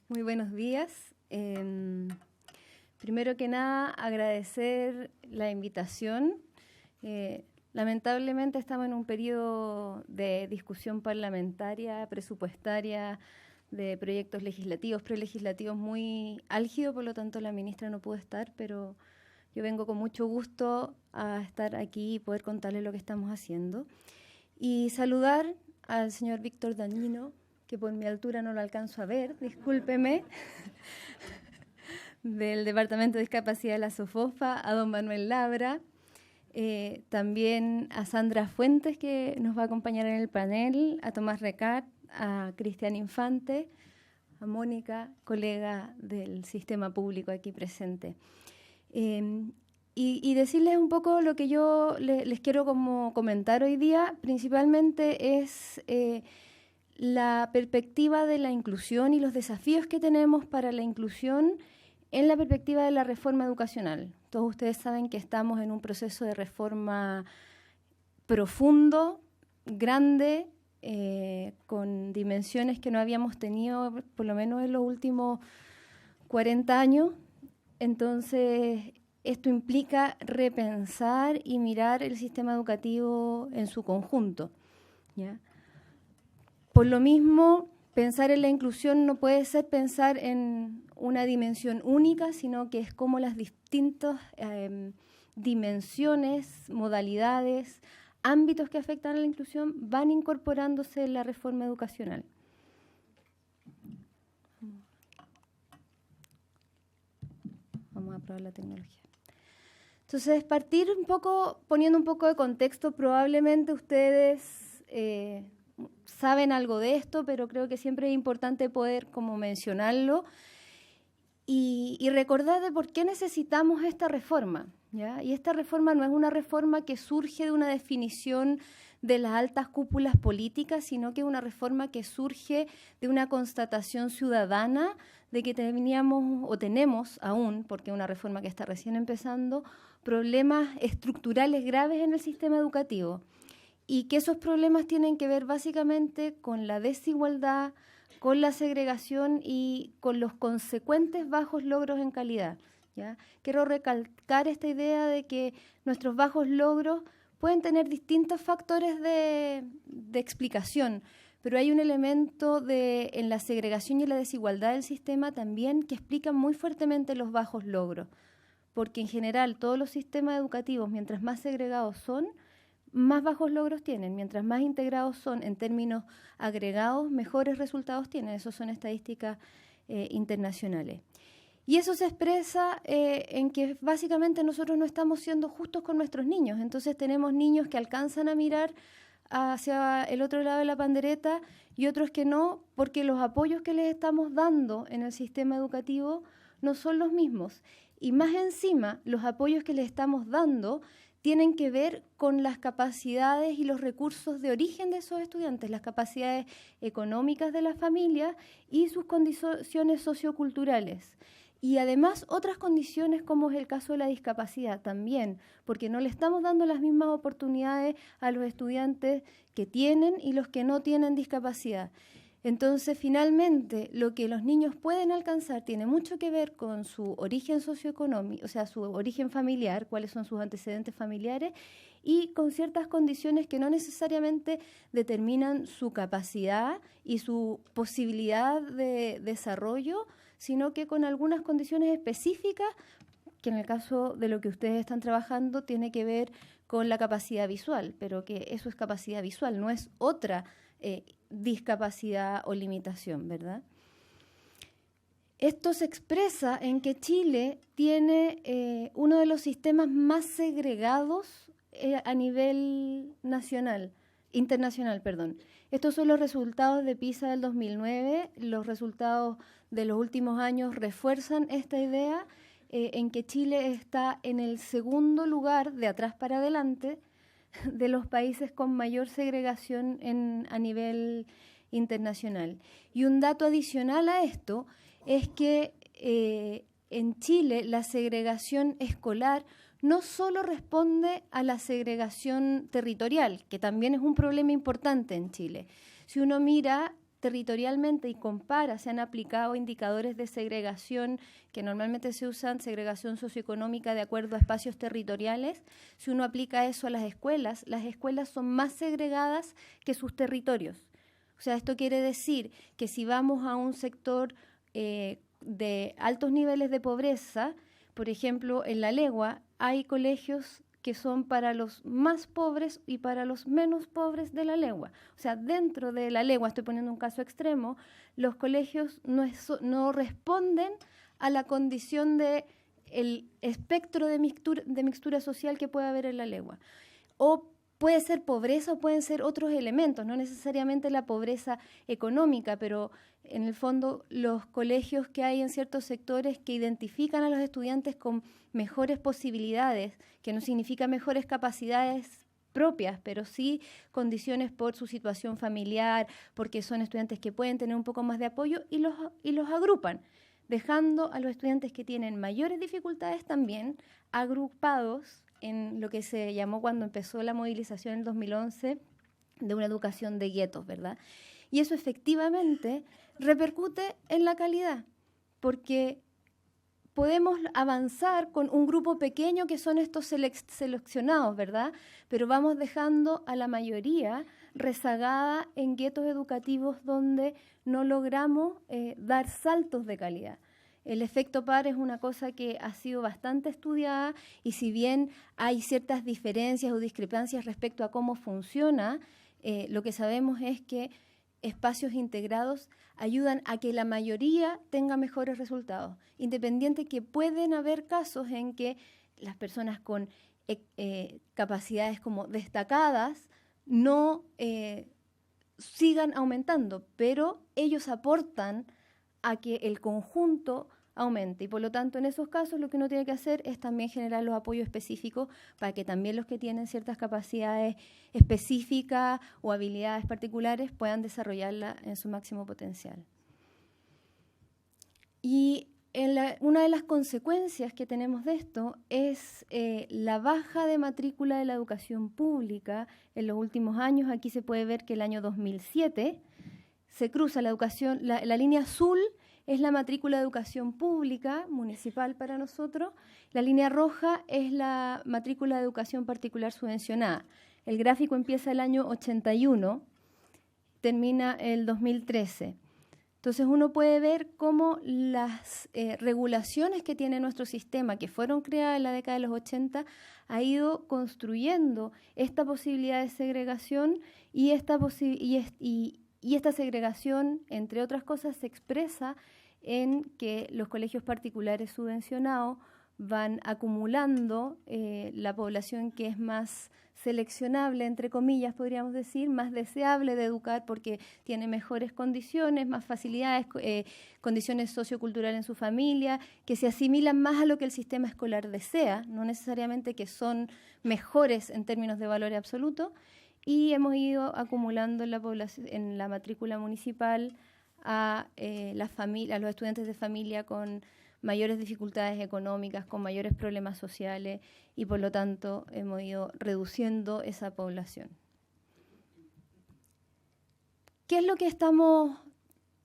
Muy buenos días. Primero que nada, agradecer la invitación. Lamentablemente estamos en un periodo de discusión parlamentaria, presupuestaria, de proyectos legislativos, prelegislativos muy álgido, por lo tanto la ministra no pudo estar, pero yo vengo con mucho gusto a estar aquí y poder contarles lo que estamos haciendo. Y saludar al señor Víctor Dañino, que por mi altura no lo alcanzo a ver, discúlpeme, del Departamento de Discapacidad de la SOFOFA, a don Manuel Labra, también a Sandra Fuentes, que nos va a acompañar en el panel, a Tomás Recat, a Cristian Infante, a Mónica, colega del sistema público aquí presente. Y decirles un poco lo que yo les quiero como comentar hoy día, principalmente es la perspectiva de la inclusión y los desafíos que tenemos para la inclusión en la perspectiva de la reforma educacional. Todos ustedes saben que estamos en un proceso de reforma profundo, grande, con dimensiones que no habíamos tenido por lo menos en los últimos 40 años. Entonces, esto implica repensar y mirar el sistema educativo en su conjunto, ¿ya? Por lo mismo, pensar en la inclusión no puede ser pensar en una dimensión única, sino que es como las distintas dimensiones, modalidades, ámbitos que afectan a la inclusión van incorporándose en la reforma educacional. Vamos a probar la tecnología. Entonces, partir un poco, poniendo un poco de contexto, probablemente ustedes saben algo de esto, pero creo que siempre es importante poder como mencionarlo y recordar de por qué necesitamos esta reforma, ¿ya? Y esta reforma no es una reforma que surge de una definición de las altas cúpulas políticas, sino que es una reforma que surge de una constatación ciudadana de que teníamos o tenemos aún, porque es una reforma que está recién empezando, problemas estructurales graves en el sistema educativo. Y que esos problemas tienen que ver básicamente con la desigualdad, con la segregación y con los consecuentes bajos logros en calidad, ¿ya? Quiero recalcar esta idea de que nuestros bajos logros pueden tener distintos factores de explicación, pero hay un elemento en la segregación y la desigualdad del sistema también que explica muy fuertemente los bajos logros, porque en general todos los sistemas educativos, mientras más segregados son, más bajos logros tienen. Mientras más integrados son en términos agregados, mejores resultados tienen. Esas son estadísticas internacionales. Y eso se expresa en que básicamente nosotros no estamos siendo justos con nuestros niños. Entonces tenemos niños que alcanzan a mirar hacia el otro lado de la pandereta y otros que no, porque los apoyos que les estamos dando en el sistema educativo no son los mismos. Y más encima, los apoyos que les estamos dando tienen que ver con las capacidades y los recursos de origen de esos estudiantes, las capacidades económicas de las familias y sus condiciones socioculturales. Y además otras condiciones como es el caso de la discapacidad también, porque no le estamos dando las mismas oportunidades a los estudiantes que tienen y los que no tienen discapacidad. Entonces, finalmente, lo que los niños pueden alcanzar tiene mucho que ver con su origen socioeconómico, o sea, su origen familiar, cuáles son sus antecedentes familiares, y con ciertas condiciones que no necesariamente determinan su capacidad y su posibilidad de desarrollo, sino que con algunas condiciones específicas, que en el caso de lo que ustedes están trabajando tiene que ver con la capacidad visual, pero que eso es capacidad visual, no es otra discapacidad o limitación, ¿verdad? Esto se expresa en que Chile tiene uno de los sistemas más segregados a nivel internacional. Estos son los resultados de PISA del 2009. Los resultados de los últimos años refuerzan esta idea en que Chile está en el segundo lugar, de atrás para adelante, de los países con mayor segregación a nivel internacional. Y un dato adicional a esto es que en Chile la segregación escolar no solo responde a la segregación territorial, que también es un problema importante en Chile. Si uno mira territorialmente y compara, se han aplicado indicadores de segregación que normalmente se usan, segregación socioeconómica de acuerdo a espacios territoriales. Si uno aplica eso a las escuelas son más segregadas que sus territorios. O sea, esto quiere decir que si vamos a un sector de altos niveles de pobreza, por ejemplo, en La Legua hay colegios que son para los más pobres y para los menos pobres de La Legua. O sea, dentro de La Legua, estoy poniendo un caso extremo, los colegios no responden a la condición de el espectro de mixtura social que puede haber en La Legua. O puede ser pobreza o pueden ser otros elementos, no necesariamente la pobreza económica, pero en el fondo los colegios que hay en ciertos sectores que identifican a los estudiantes con mejores posibilidades, que no significa mejores capacidades propias, pero sí condiciones por su situación familiar, porque son estudiantes que pueden tener un poco más de apoyo y los agrupan, dejando a los estudiantes que tienen mayores dificultades también agrupados en lo que se llamó cuando empezó la movilización en el 2011 de una educación de guetos, ¿verdad? Y eso efectivamente repercute en la calidad, porque podemos avanzar con un grupo pequeño que son estos seleccionados, ¿verdad? Pero vamos dejando a la mayoría rezagada en guetos educativos donde no logramos dar saltos de calidad. El efecto par es una cosa que ha sido bastante estudiada y si bien hay ciertas diferencias o discrepancias respecto a cómo funciona, lo que sabemos es que espacios integrados ayudan a que la mayoría tenga mejores resultados, independiente que pueden haber casos en que las personas con capacidades como destacadas no sigan aumentando, pero ellos aportan a que el conjunto aumente y por lo tanto en esos casos lo que uno tiene que hacer es también generar los apoyos específicos para que también los que tienen ciertas capacidades específicas o habilidades particulares puedan desarrollarla en su máximo potencial. Y una de las consecuencias que tenemos de esto es la baja de matrícula de la educación pública en los últimos años. Aquí se puede ver que el año 2007 se cruza la educación, la línea azul es la matrícula de educación pública, municipal para nosotros. La línea roja es la matrícula de educación particular subvencionada. El gráfico empieza el año 81, termina el 2013. Entonces uno puede ver cómo las regulaciones que tiene nuestro sistema, que fueron creadas en la década de los 80, ha ido construyendo esta posibilidad de segregación y esta segregación, entre otras cosas, se expresa en que los colegios particulares subvencionados van acumulando la población que es más seleccionable, entre comillas, podríamos decir, más deseable de educar porque tiene mejores condiciones, más facilidades, condiciones socioculturales en su familia, que se asimilan más a lo que el sistema escolar desea, no necesariamente que son mejores en términos de valor absoluto, y hemos ido acumulando en la población, en la matrícula municipal a los estudiantes de familia con mayores dificultades económicas, con mayores problemas sociales y por lo tanto hemos ido reduciendo esa población. ¿Qué es lo que estamos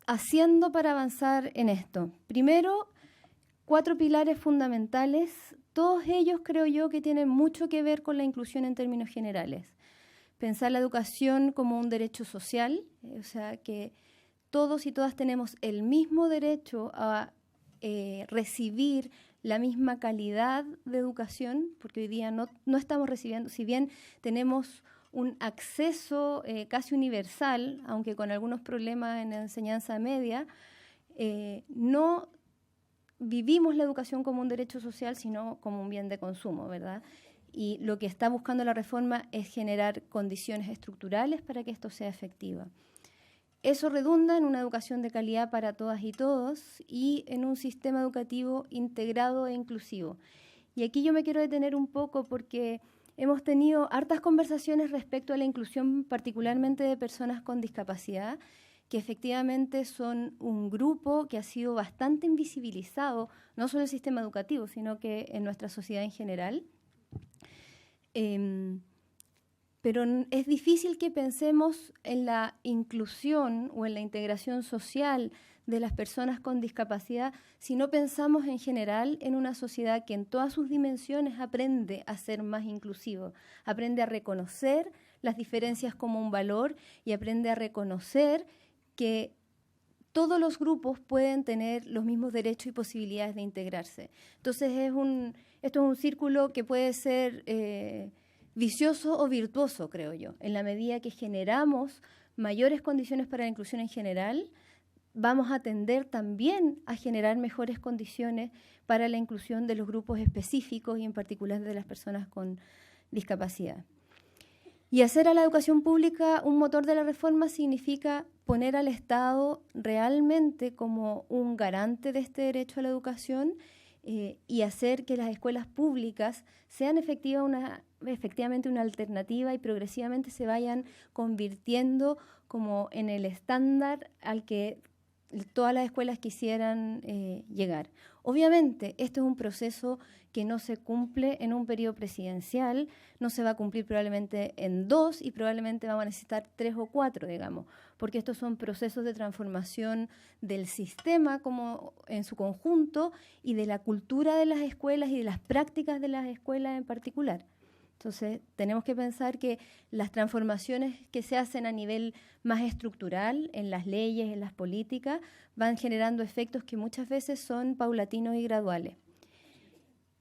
haciendo para avanzar en esto? Primero, 4 pilares fundamentales, todos ellos creo yo que tienen mucho que ver con la inclusión en términos generales. Pensar la educación como un derecho social, o sea que todos y todas tenemos el mismo derecho a recibir la misma calidad de educación, porque hoy día no estamos recibiendo, si bien tenemos un acceso casi universal, aunque con algunos problemas en la enseñanza media, no vivimos la educación como un derecho social, sino como un bien de consumo, ¿verdad? Y lo que está buscando la reforma es generar condiciones estructurales para que esto sea efectivo. Eso redunda en una educación de calidad para todas y todos y en un sistema educativo integrado e inclusivo. Y aquí yo me quiero detener un poco porque hemos tenido hartas conversaciones respecto a la inclusión, particularmente de personas con discapacidad, que efectivamente son un grupo que ha sido bastante invisibilizado, no solo en el sistema educativo, sino que en nuestra sociedad en general. Pero es difícil que pensemos en la inclusión o en la integración social de las personas con discapacidad si no pensamos en general en una sociedad que en todas sus dimensiones aprende a ser más inclusivo, aprende a reconocer las diferencias como un valor y aprende a reconocer que todos los grupos pueden tener los mismos derechos y posibilidades de integrarse. Entonces, esto es un círculo que puede ser vicioso o virtuoso, creo yo. En la medida que generamos mayores condiciones para la inclusión en general, vamos a tender también a generar mejores condiciones para la inclusión de los grupos específicos y en particular de las personas con discapacidad. Y hacer a la educación pública un motor de la reforma significa poner al Estado realmente como un garante de este derecho a la educación y hacer que las escuelas públicas sean efectivamente una alternativa y progresivamente se vayan convirtiendo como en el estándar al que todas las escuelas quisieran llegar. Obviamente, esto es un proceso que no se cumple en un periodo presidencial, no se va a cumplir probablemente en 2 y probablemente vamos a necesitar 3 o 4, digamos, porque estos son procesos de transformación del sistema como en su conjunto y de la cultura de las escuelas y de las prácticas de las escuelas en particular. Entonces, tenemos que pensar que las transformaciones que se hacen a nivel más estructural, en las leyes, en las políticas, van generando efectos que muchas veces son paulatinos y graduales.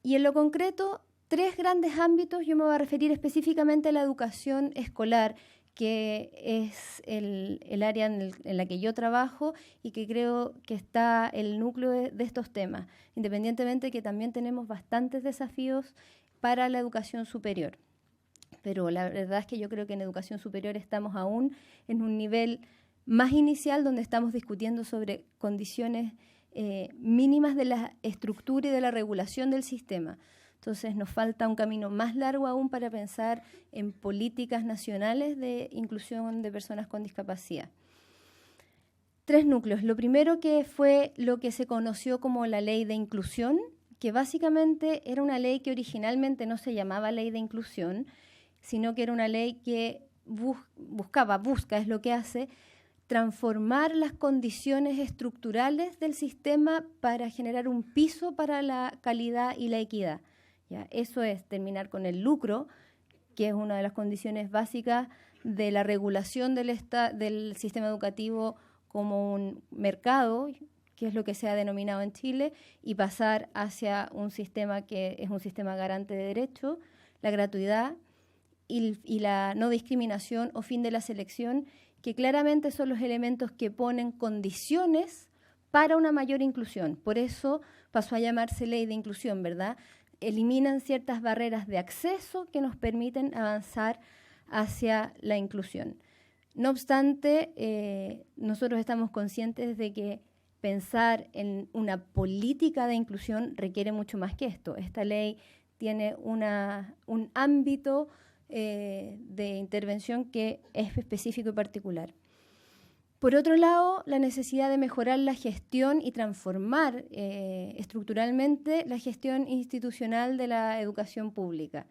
Y en lo concreto, 3 grandes ámbitos, yo me voy a referir específicamente a la educación escolar, que es el área en la que yo trabajo y que creo que está el núcleo de estos temas, independientemente que también tenemos bastantes desafíos para la educación superior. Pero la verdad es que yo creo que en educación superior estamos aún en un nivel más inicial donde estamos discutiendo sobre condiciones mínimas de la estructura y de la regulación del sistema. Entonces nos falta un camino más largo aún para pensar en políticas nacionales de inclusión de personas con discapacidad. 3 núcleos. Lo primero que fue lo que se conoció como la ley de inclusión, que básicamente era una ley que originalmente no se llamaba ley de inclusión, sino que era una ley que busca, es lo que hace, transformar las condiciones estructurales del sistema para generar un piso para la calidad y la equidad. ¿Ya? Eso es terminar con el lucro, que es una de las condiciones básicas de la regulación del sistema educativo como un mercado, que es lo que se ha denominado en Chile, y pasar hacia un sistema que es un sistema garante de derechos, la gratuidad y la no discriminación o fin de la selección, que claramente son los elementos que ponen condiciones para una mayor inclusión. Por eso pasó a llamarse ley de inclusión, ¿verdad? Eliminan ciertas barreras de acceso que nos permiten avanzar hacia la inclusión. No obstante, nosotros estamos conscientes de que pensar en una política de inclusión requiere mucho más que esto. Esta ley tiene un ámbito de intervención que es específico y particular. Por otro lado, la necesidad de mejorar la gestión y transformar estructuralmente la gestión institucional de la educación pública.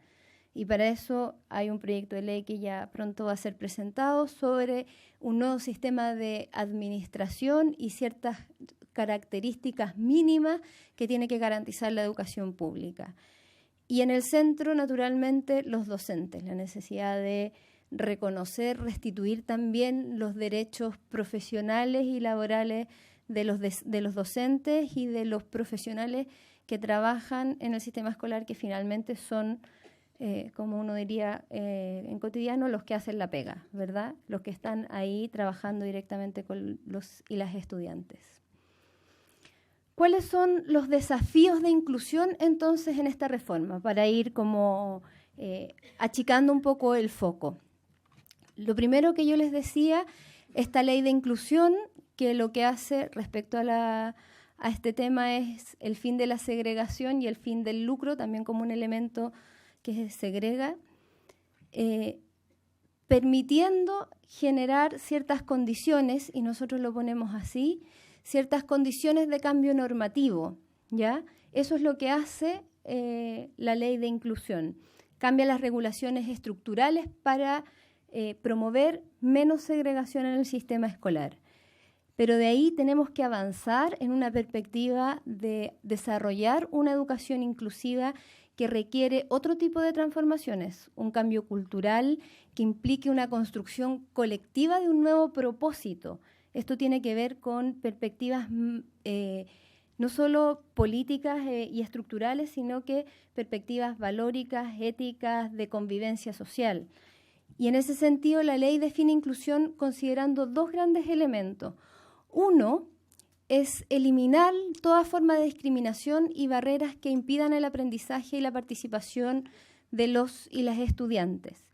Y para eso hay un proyecto de ley que ya pronto va a ser presentado sobre un nuevo sistema de administración y ciertas características mínimas que tiene que garantizar la educación pública. Y en el centro, naturalmente, los docentes, la necesidad de reconocer, restituir también los derechos profesionales y laborales de los docentes y de los profesionales que trabajan en el sistema escolar, que finalmente son, como uno diría en cotidiano, los que hacen la pega, ¿verdad? Los que están ahí trabajando directamente con los y las estudiantes. ¿Cuáles son los desafíos de inclusión entonces en esta reforma? Para ir como achicando un poco el foco. Lo primero que yo les decía, esta ley de inclusión, que lo que hace respecto a este tema es el fin de la segregación y el fin del lucro, también como un elemento que segrega, permitiendo generar ciertas condiciones, y nosotros lo ponemos así, ciertas condiciones de cambio normativo, ¿ya? Eso es lo que hace la ley de inclusión. cambia las regulaciones estructurales para promover menos segregación en el sistema escolar. Pero de ahí tenemos que avanzar en una perspectiva de desarrollar una educación inclusiva que requiere otro tipo de transformaciones, un cambio cultural que implique una construcción colectiva de un nuevo propósito. Esto tiene que ver con perspectivas no solo políticas y estructurales, sino que perspectivas valóricas, éticas, de convivencia social. Y en ese sentido, la ley define inclusión considerando dos grandes elementos. Uno es eliminar toda forma de discriminación y barreras que impidan el aprendizaje y la participación de los y las estudiantes,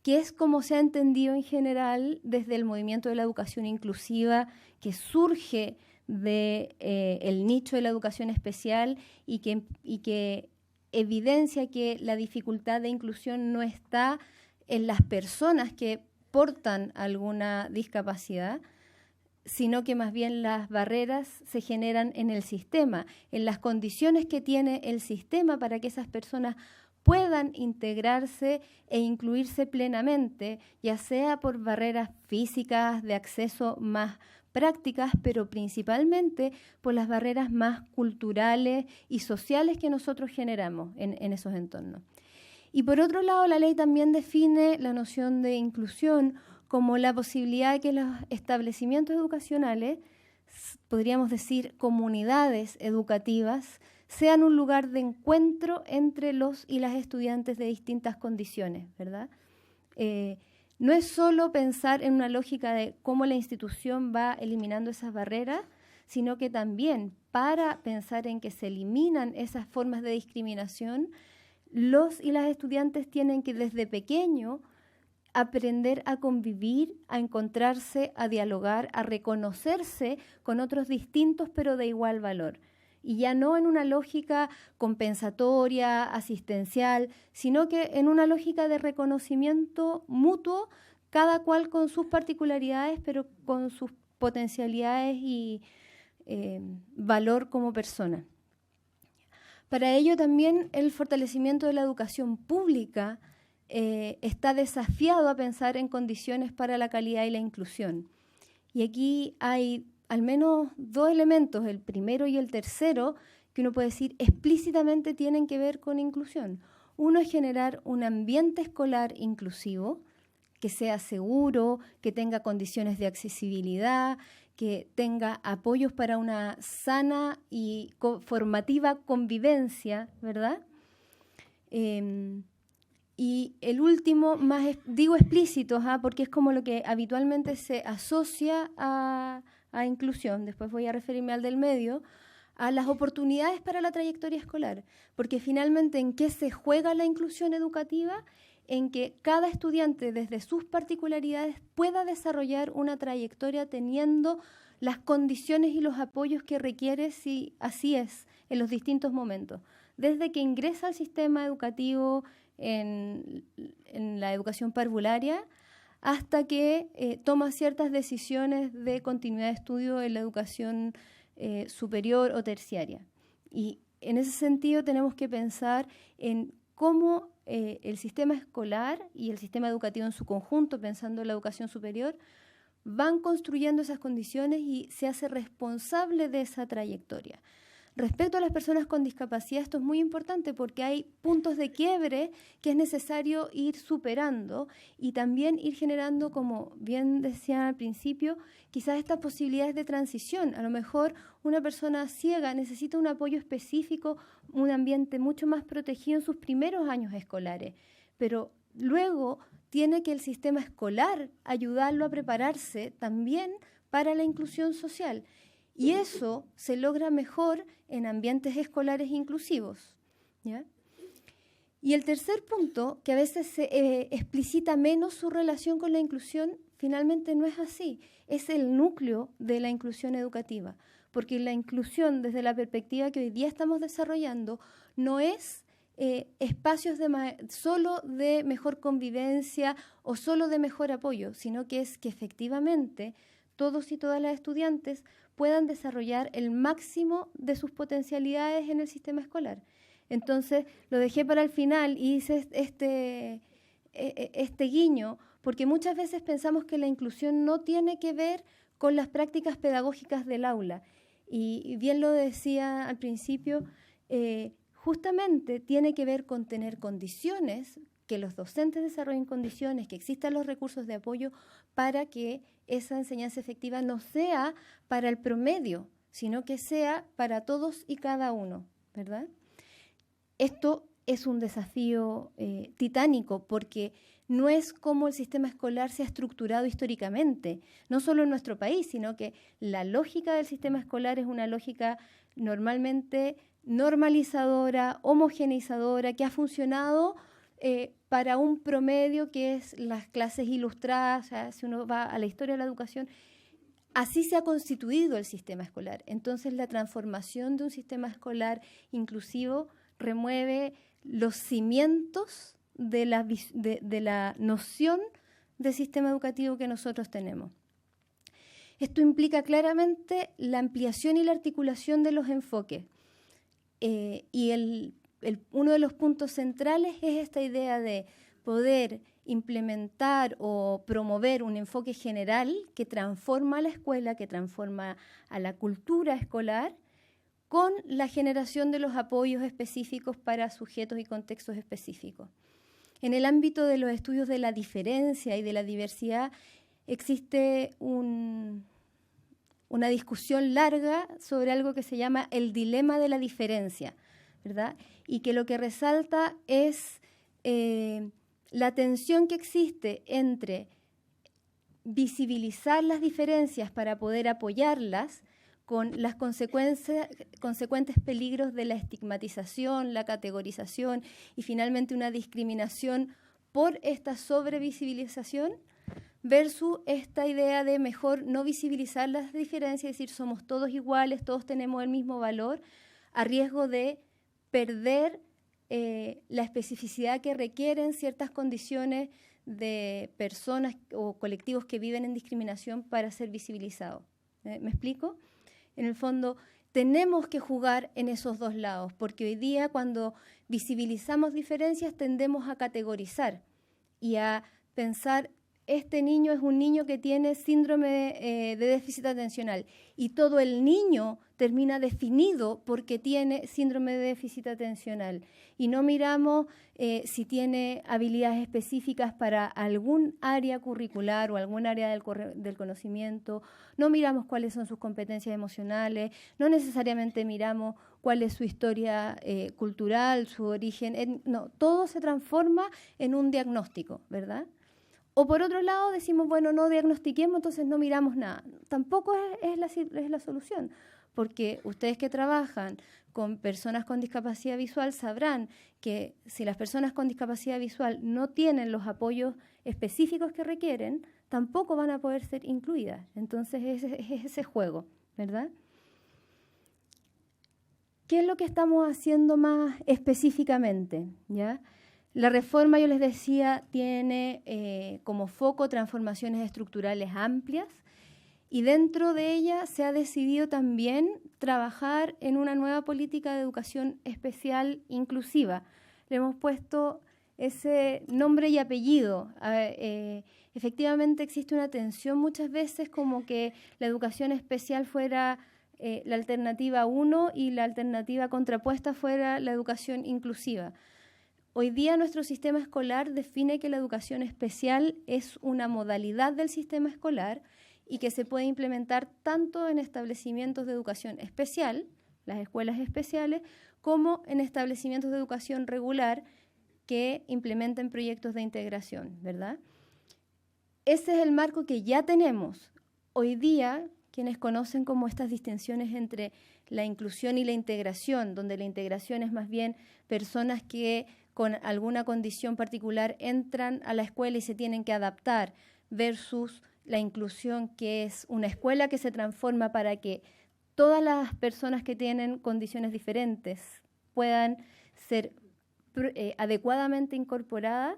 que es como se ha entendido en general desde el movimiento de la educación inclusiva, que surge del nicho de la educación especial y que evidencia que la dificultad de inclusión no está en las personas que portan alguna discapacidad, sino que más bien las barreras se generan en el sistema, en las condiciones que tiene el sistema para que esas personas puedan integrarse e incluirse plenamente, ya sea por barreras físicas de acceso más prácticas, pero principalmente por las barreras más culturales y sociales que nosotros generamos en esos entornos. Y por otro lado, la ley también define la noción de inclusión como la posibilidad de que los establecimientos educacionales, podríamos decir comunidades educativas, sean un lugar de encuentro entre los y las estudiantes de distintas condiciones, ¿verdad? No es solo pensar en una lógica de cómo la institución va eliminando esas barreras, sino que también para pensar en que se eliminan esas formas de discriminación, los y las estudiantes tienen que desde pequeño aprender a convivir, a encontrarse, a dialogar, a reconocerse con otros distintos pero de igual valor. Y ya no en una lógica compensatoria, asistencial, sino que en una lógica de reconocimiento mutuo, cada cual con sus particularidades, pero con sus potencialidades y valor como persona. Para ello también el fortalecimiento de la educación pública está desafiado a pensar en condiciones para la calidad y la inclusión. Y aquí hay al menos dos elementos, el primero y el tercero, que uno puede decir explícitamente tienen que ver con inclusión. Uno es generar un ambiente escolar inclusivo, que sea seguro, que tenga condiciones de accesibilidad, que tenga apoyos para una sana y formativa convivencia, ¿verdad? Y el último, más digo explícito, porque es como lo que habitualmente se asocia a inclusión, después voy a referirme al del medio, a las oportunidades para la trayectoria escolar, porque finalmente ¿en qué se juega la inclusión educativa? En que cada estudiante desde sus particularidades pueda desarrollar una trayectoria teniendo las condiciones y los apoyos que requiere, si así es, en los distintos momentos. Desde que ingresa al sistema educativo en la educación parvularia hasta que toma ciertas decisiones de continuidad de estudio en la educación superior o terciaria. Y en ese sentido tenemos que pensar en cómo el sistema escolar y el sistema educativo en su conjunto, pensando en la educación superior, van construyendo esas condiciones y se hace responsable de esa trayectoria. Respecto a las personas con discapacidad, esto es muy importante porque hay puntos de quiebre que es necesario ir superando y también ir generando, como bien decía al principio, quizás estas posibilidades de transición. A lo mejor una persona ciega necesita un apoyo específico, un ambiente mucho más protegido en sus primeros años escolares, pero luego tiene que el sistema escolar ayudarlo a prepararse también para la inclusión social. Y eso se logra mejor en ambientes escolares inclusivos, ¿ya? Y el tercer punto, que a veces se explicita menos su relación con la inclusión, finalmente no es así. Es el núcleo de la inclusión educativa, porque la inclusión desde la perspectiva que hoy día estamos desarrollando no es espacios solo de mejor convivencia o solo de mejor apoyo, sino que es que efectivamente todos y todas las estudiantes puedan desarrollar el máximo de sus potencialidades en el sistema escolar. Entonces, lo dejé para el final y hice este guiño, porque muchas veces pensamos que la inclusión no tiene que ver con las prácticas pedagógicas del aula. Y bien lo decía al principio, justamente tiene que ver con tener condiciones, que los docentes desarrollen condiciones, que existan los recursos de apoyo para que esa enseñanza efectiva no sea para el promedio, sino que sea para todos y cada uno, ¿verdad? Esto es un desafío titánico porque no es como el sistema escolar se ha estructurado históricamente, no solo en nuestro país, sino que la lógica del sistema escolar es una lógica normalmente normalizadora, homogeneizadora, que ha funcionado para un promedio que es las clases ilustradas. O sea, si uno va a la historia de la educación, así se ha constituido el sistema escolar. Entonces, la transformación de un sistema escolar inclusivo remueve los cimientos de la noción de sistema educativo que nosotros tenemos. Esto implica claramente la ampliación y la articulación de los enfoques. Y uno de los puntos centrales es esta idea de poder implementar o promover un enfoque general que transforma a la escuela, que transforma a la cultura escolar, con la generación de los apoyos específicos para sujetos y contextos específicos. En el ámbito de los estudios de la diferencia y de la diversidad existe una discusión larga sobre algo que se llama el dilema de la diferencia, ¿verdad? Y que lo que resalta es la tensión que existe entre visibilizar las diferencias para poder apoyarlas con las consecuentes peligros de la estigmatización, la categorización y finalmente una discriminación por esta sobrevisibilización, versus esta idea de mejor no visibilizar las diferencias, es decir, somos todos iguales, todos tenemos el mismo valor, a riesgo de perder la especificidad que requieren ciertas condiciones de personas o colectivos que viven en discriminación para ser visibilizados. ¿Me explico? En el fondo, tenemos que jugar en esos dos lados, porque hoy día cuando visibilizamos diferencias tendemos a categorizar y a pensar, este niño es un niño que tiene síndrome de déficit atencional y todo el niño termina definido porque tiene síndrome de déficit atencional y no miramos si tiene habilidades específicas para algún área curricular o algún área del conocimiento, no miramos cuáles son sus competencias emocionales, no necesariamente miramos cuál es su historia cultural, su origen, no, todo se transforma en un diagnóstico, ¿verdad? O por otro lado decimos, bueno, no diagnostiquemos, entonces no miramos nada. Tampoco es la solución, porque ustedes que trabajan con personas con discapacidad visual sabrán que si las personas con discapacidad visual no tienen los apoyos específicos que requieren, tampoco van a poder ser incluidas. Entonces es ese juego, ¿verdad? ¿Qué es lo que estamos haciendo más específicamente? ¿Ya? La reforma, yo les decía, tiene como foco transformaciones estructurales amplias y dentro de ella se ha decidido también trabajar en una nueva política de educación especial inclusiva. Le hemos puesto ese nombre y apellido. Efectivamente existe una tensión muchas veces como que la educación especial fuera la alternativa 1 y la alternativa contrapuesta fuera la educación inclusiva. Hoy día nuestro sistema escolar define que la educación especial es una modalidad del sistema escolar y que se puede implementar tanto en establecimientos de educación especial, las escuelas especiales, como en establecimientos de educación regular que implementen proyectos de integración, ¿verdad? Ese es el marco que ya tenemos. Hoy día, quienes conocen como estas distinciones entre la inclusión y la integración, donde la integración es más bien personas que con alguna condición particular entran a la escuela y se tienen que adaptar, versus la inclusión, que es una escuela que se transforma para que todas las personas que tienen condiciones diferentes puedan ser adecuadamente incorporadas.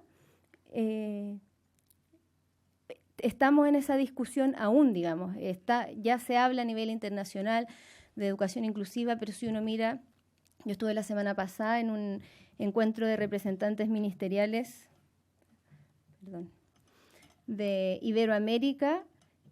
Estamos en esa discusión aún, digamos. Ya se habla a nivel internacional de educación inclusiva, pero si uno mira Yo estuve la semana pasada en un encuentro de representantes ministeriales de Iberoamérica.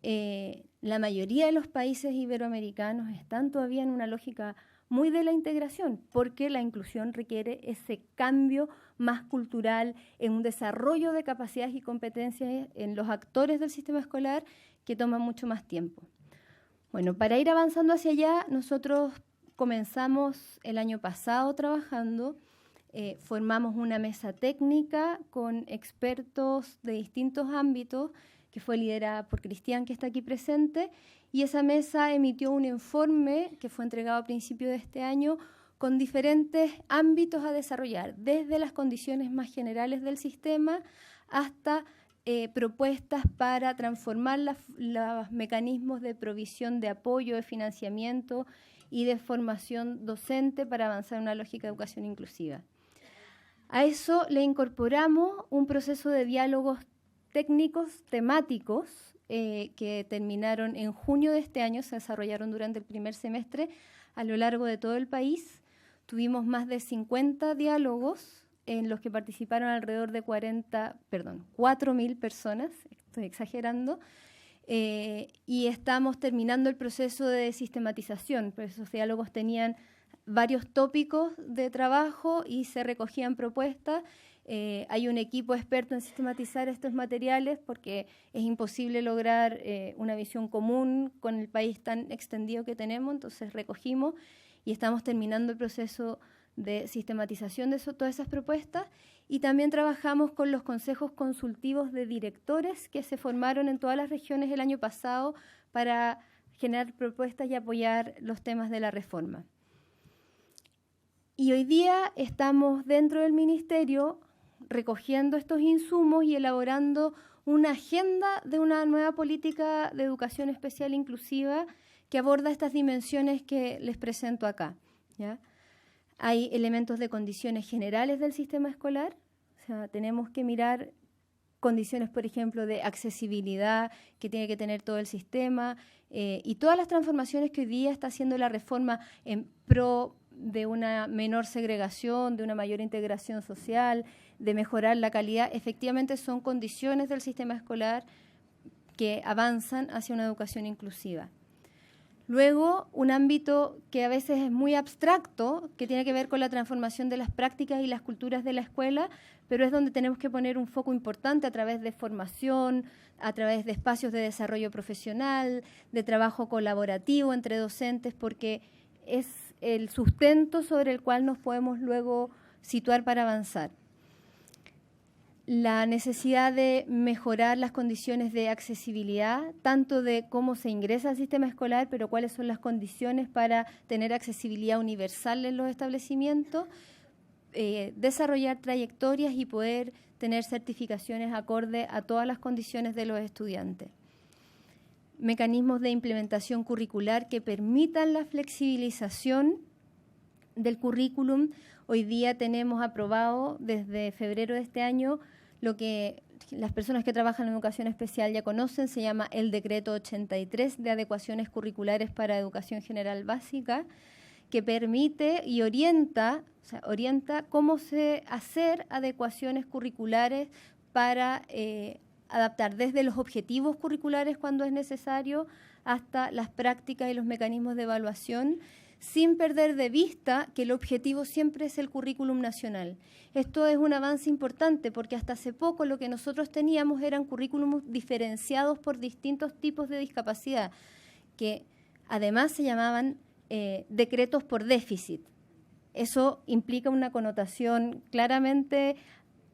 La mayoría de los países iberoamericanos están todavía en una lógica muy de la integración, porque la inclusión requiere ese cambio más cultural, en un desarrollo de capacidades y competencias en los actores del sistema escolar que toma mucho más tiempo. Bueno, para ir avanzando hacia allá, nosotros comenzamos el año pasado trabajando, formamos una mesa técnica con expertos de distintos ámbitos, que fue liderada por Cristian, que está aquí presente, y esa mesa emitió un informe que fue entregado a principios de este año con diferentes ámbitos a desarrollar, desde las condiciones más generales del sistema hasta propuestas para transformar los mecanismos de provisión de apoyo, de financiamiento y de formación docente para avanzar en una lógica de educación inclusiva. A eso le incorporamos un proceso de diálogos técnicos temáticos que terminaron en junio de este año, se desarrollaron durante el primer semestre a lo largo de todo el país. Tuvimos más de 50 diálogos en los que participaron alrededor de 4.000 personas, estoy exagerando, y estamos terminando el proceso de sistematización. Pues esos diálogos tenían varios tópicos de trabajo y se recogían propuestas. Hay un equipo experto en sistematizar estos materiales porque es imposible lograr una visión común con el país tan extendido que tenemos, entonces recogimos y estamos terminando el proceso de sistematización de todas esas propuestas, y también trabajamos con los consejos consultivos de directores que se formaron en todas las regiones el año pasado para generar propuestas y apoyar los temas de la reforma. Y hoy día estamos dentro del Ministerio recogiendo estos insumos y elaborando una agenda de una nueva política de educación especial inclusiva que aborda estas dimensiones que les presento acá, ¿ya? Hay elementos de condiciones generales del sistema escolar, o sea, tenemos que mirar condiciones, por ejemplo, de accesibilidad que tiene que tener todo el sistema y todas las transformaciones que hoy día está haciendo la reforma en pro de una menor segregación, de una mayor integración social, de mejorar la calidad, efectivamente son condiciones del sistema escolar que avanzan hacia una educación inclusiva. Luego, un ámbito que a veces es muy abstracto, que tiene que ver con la transformación de las prácticas y las culturas de la escuela, pero es donde tenemos que poner un foco importante a través de formación, a través de espacios de desarrollo profesional, de trabajo colaborativo entre docentes, porque es el sustento sobre el cual nos podemos luego situar para avanzar. La necesidad de mejorar las condiciones de accesibilidad, tanto de cómo se ingresa al sistema escolar, pero cuáles son las condiciones para tener accesibilidad universal en los establecimientos, desarrollar trayectorias y poder tener certificaciones acorde a todas las condiciones de los estudiantes. Mecanismos de implementación curricular que permitan la flexibilización del currículum. Hoy día tenemos aprobado desde febrero de este año lo que las personas que trabajan en educación especial ya conocen, se llama el Decreto 83 de adecuaciones curriculares para educación general básica, que permite y orienta cómo hacer adecuaciones curriculares para adaptar desde los objetivos curriculares cuando es necesario hasta las prácticas y los mecanismos de evaluación, sin perder de vista que el objetivo siempre es el currículum nacional. Esto es un avance importante porque hasta hace poco lo que nosotros teníamos eran currículums diferenciados por distintos tipos de discapacidad, que además se llamaban decretos por déficit. Eso implica una connotación claramente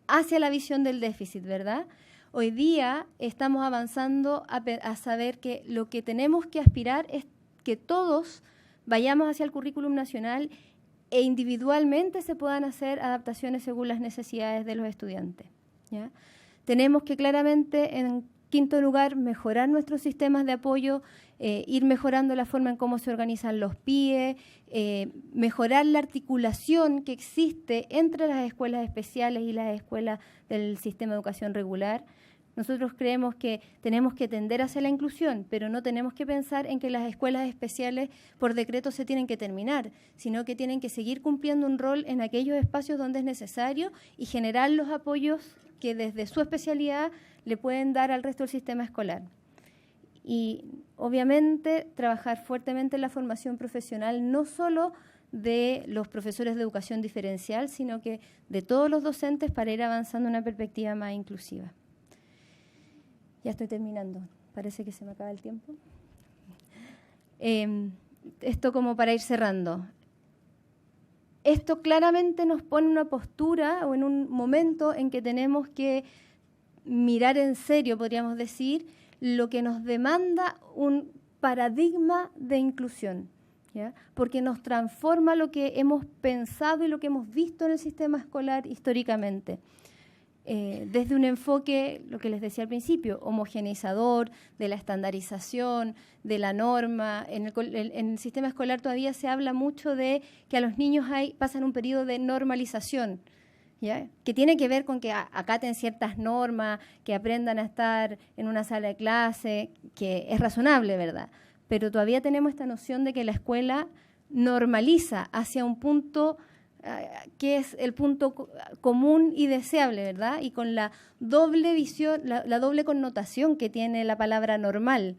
hacia la visión del déficit, ¿verdad? Hoy día estamos avanzando a saber que lo que tenemos que aspirar es que todos vayamos hacia el currículum nacional e individualmente se puedan hacer adaptaciones según las necesidades de los estudiantes, ¿ya? Tenemos que claramente, en quinto lugar, mejorar nuestros sistemas de apoyo, ir mejorando la forma en cómo se organizan los PIE, mejorar la articulación que existe entre las escuelas especiales y las escuelas del sistema de educación regular, Nosotros creemos que tenemos que tender hacia la inclusión, pero no tenemos que pensar en que las escuelas especiales por decreto se tienen que terminar, sino que tienen que seguir cumpliendo un rol en aquellos espacios donde es necesario y generar los apoyos que desde su especialidad le pueden dar al resto del sistema escolar. Y obviamente trabajar fuertemente en la formación profesional, no solo de los profesores de educación diferencial, sino que de todos los docentes para ir avanzando en una perspectiva más inclusiva. Ya estoy terminando, parece que se me acaba el tiempo. Esto como para ir cerrando. Esto claramente nos pone en una postura o en un momento en que tenemos que mirar en serio, podríamos decir, lo que nos demanda un paradigma de inclusión, ¿ya? Porque nos transforma lo que hemos pensado y lo que hemos visto en el sistema escolar históricamente. Desde un enfoque, lo que les decía al principio, homogeneizador, de la estandarización, de la norma. En el sistema escolar todavía se habla mucho de que a los niños pasan un periodo de normalización, ¿ya? Que tiene que ver con que acaten ciertas normas, que aprendan a estar en una sala de clase, que es razonable, ¿verdad? Pero todavía tenemos esta noción de que la escuela normaliza hacia un punto que es el punto común y deseable, ¿verdad? Y con la doble visión, la doble connotación que tiene la palabra normal.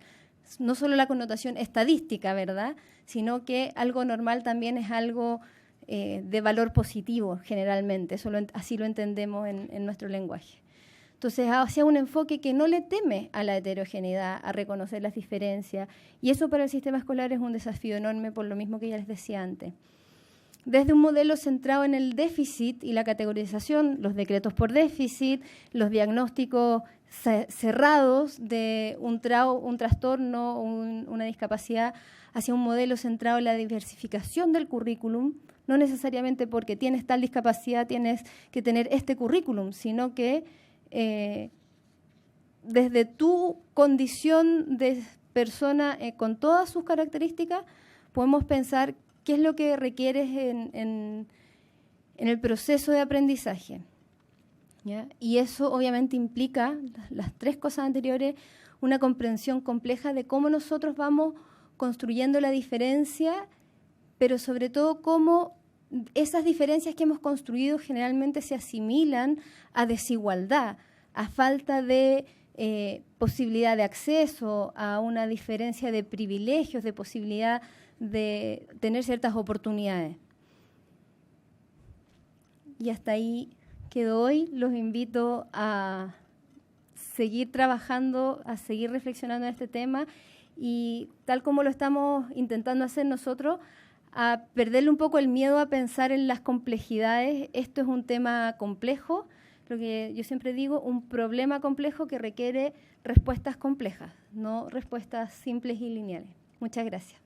No solo la connotación estadística, ¿verdad? Sino que algo normal también es algo de valor positivo, generalmente. Así lo entendemos en nuestro lenguaje. Entonces, hacia un enfoque que no le teme a la heterogeneidad, a reconocer las diferencias. Y eso para el sistema escolar es un desafío enorme, por lo mismo que ya les decía antes. Desde un modelo centrado en el déficit y la categorización, los decretos por déficit, los diagnósticos cerrados de un trastorno o una discapacidad, hacia un modelo centrado en la diversificación del currículum, no necesariamente porque tienes tal discapacidad tienes que tener este currículum, sino que desde tu condición de persona con todas sus características podemos pensar qué es lo que requieres en el proceso de aprendizaje, ¿ya? Y eso obviamente implica, las tres cosas anteriores, una comprensión compleja de cómo nosotros vamos construyendo la diferencia, pero sobre todo cómo esas diferencias que hemos construido generalmente se asimilan a desigualdad, a falta de posibilidad de acceso, a una diferencia de privilegios, de posibilidad de tener ciertas oportunidades. Y hasta ahí quedo hoy. Los invito a seguir trabajando, a seguir reflexionando en este tema y, tal como lo estamos intentando hacer nosotros, a perderle un poco el miedo a pensar en las complejidades. Esto es un tema complejo, lo que yo siempre digo, un problema complejo que requiere respuestas complejas, no respuestas simples y lineales. Muchas gracias.